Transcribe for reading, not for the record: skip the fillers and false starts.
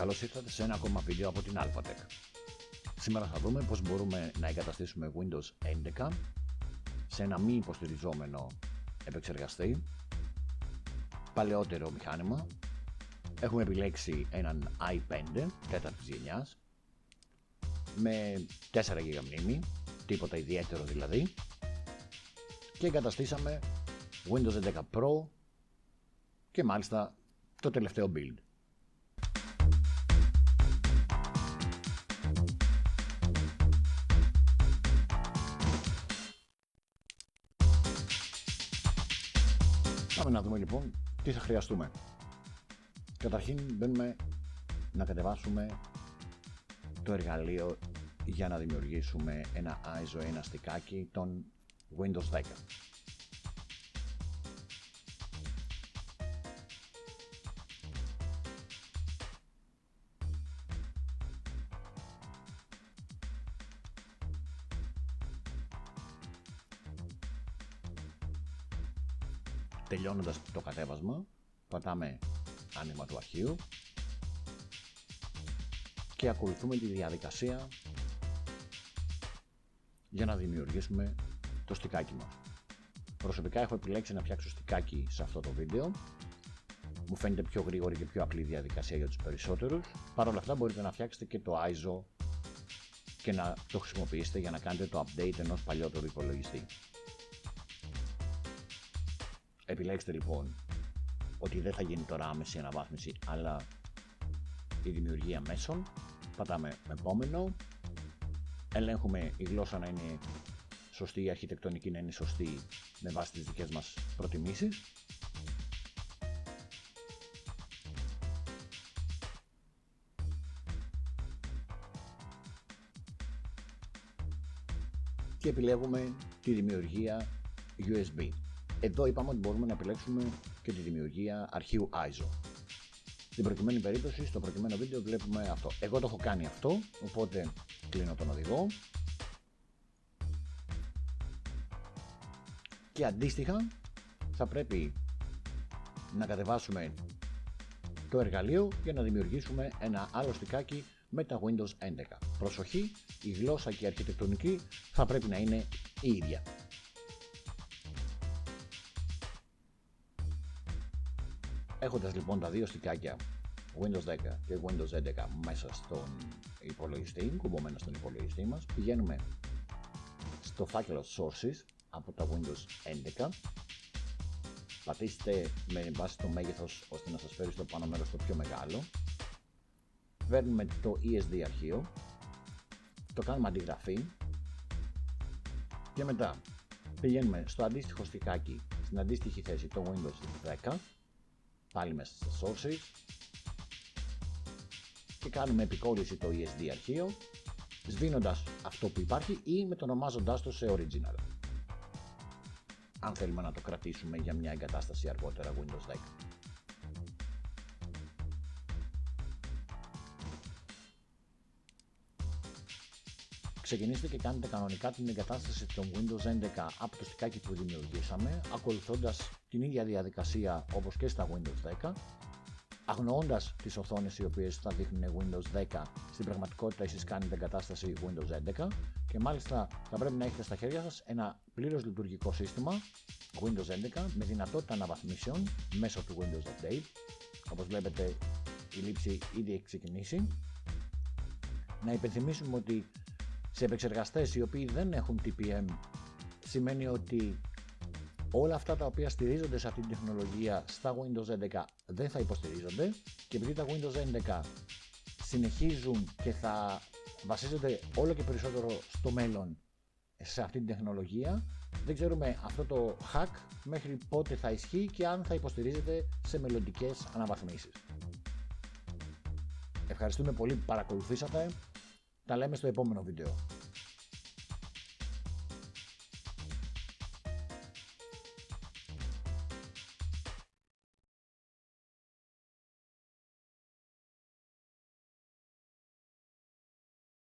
Καλώς ήρθατε σε ένα ακόμα βίντεο από την Alphatec. Σήμερα θα δούμε πώς μπορούμε να εγκαταστήσουμε Windows 11 σε ένα μη υποστηριζόμενο επεξεργαστή, παλαιότερο μηχάνημα. Έχουμε επιλέξει έναν i5 τέταρτης γενιάς με 4 GB μνήμη, τίποτα ιδιαίτερο δηλαδή, και εγκαταστήσαμε Windows 11 Pro και μάλιστα το τελευταίο build. Πάμε να δούμε λοιπόν τι θα χρειαστούμε. Καταρχήν μπαίνουμε να κατεβάσουμε το εργαλείο για να δημιουργήσουμε ένα ISO, ένα στικάκι των Windows 10. Τελειώνοντας το κατέβασμα, πατάμε άνοιγμα του αρχείου και ακολουθούμε τη διαδικασία για να δημιουργήσουμε το στικάκι μας. Προσωπικά έχω επιλέξει να φτιάξω στικάκι σε αυτό το βίντεο. Μου φαίνεται πιο γρήγορη και πιο απλή διαδικασία για τους περισσότερους. Παρ' όλα αυτά μπορείτε να φτιάξετε και το ISO και να το χρησιμοποιήσετε για να κάνετε το update ενός παλιότερου υπολογιστή. Επιλέξτε λοιπόν ότι δεν θα γίνει τώρα άμεση αναβάθμιση, αλλά η δημιουργία μέσων. Πατάμε επόμενο. Ελέγχουμε η γλώσσα να είναι σωστή, η αρχιτεκτονική να είναι σωστή με βάση τις δικές μας προτιμήσεις. Και επιλέγουμε τη δημιουργία USB. Εδώ είπαμε ότι μπορούμε να επιλέξουμε και τη δημιουργία αρχείου ISO. Στην προκειμένη περίπτωση, στο προκειμένο βίντεο βλέπουμε αυτό. Εγώ το έχω κάνει αυτό, οπότε κλείνω τον οδηγό. Και αντίστοιχα θα πρέπει να κατεβάσουμε το εργαλείο για να δημιουργήσουμε ένα άλλο στικάκι με τα Windows 11. Προσοχή, η γλώσσα και η αρχιτεκτονική θα πρέπει να είναι η ίδια. Έχοντας λοιπόν τα δύο στικάκια Windows 10 και Windows 11 μέσα στον υπολογιστή, κουμπωμένα στον υπολογιστή μας, πηγαίνουμε στο φάκελο Sources από τα Windows 11. Πατήστε με βάση το μέγεθος ώστε να σας φέρει στο πάνω μέρος το πιο μεγάλο. Παίρνουμε το ESD αρχείο, το κάνουμε αντιγραφή και μετά πηγαίνουμε στο αντίστοιχο στικάκι, στην αντίστοιχη θέση το Windows 10, πάλι μέσα στα sources, και κάνουμε επικόλληση το ESD αρχείο, σβήνοντας αυτό που υπάρχει ή μετονομάζοντάς το σε original, αν θέλουμε να το κρατήσουμε για μια εγκατάσταση αργότερα Windows 10. Ξεκινήστε και κάνετε κανονικά την εγκατάσταση των Windows 11 από το στικάκι που δημιουργήσαμε, ακολουθώντας την ίδια διαδικασία όπως και στα Windows 10, αγνοώντας τις οθόνες οι οποίες θα δείχνουν Windows 10. Στην πραγματικότητα εσείς κάνετε εγκατάσταση Windows 11 και μάλιστα θα πρέπει να έχετε στα χέρια σας ένα πλήρως λειτουργικό σύστημα Windows 11 με δυνατότητα αναβαθμίσεων μέσω του Windows Update. Όπως βλέπετε, η λήψη ήδη έχει ξεκινήσει. Να υπενθυμίσουμε ότι σε επεξεργαστές οι οποίοι δεν έχουν TPM σημαίνει ότι όλα αυτά τα οποία στηρίζονται σε αυτή την τεχνολογία στα Windows 11 δεν θα υποστηρίζονται, και επειδή τα Windows 11 συνεχίζουν και θα βασίζονται όλο και περισσότερο στο μέλλον σε αυτή την τεχνολογία, δεν ξέρουμε αυτό το hack μέχρι πότε θα ισχύει και αν θα υποστηρίζεται σε μελλοντικές αναβαθμίσεις. Ευχαριστούμε πολύ που παρακολουθήσατε. Τα λέμε στο επόμενο βίντεο.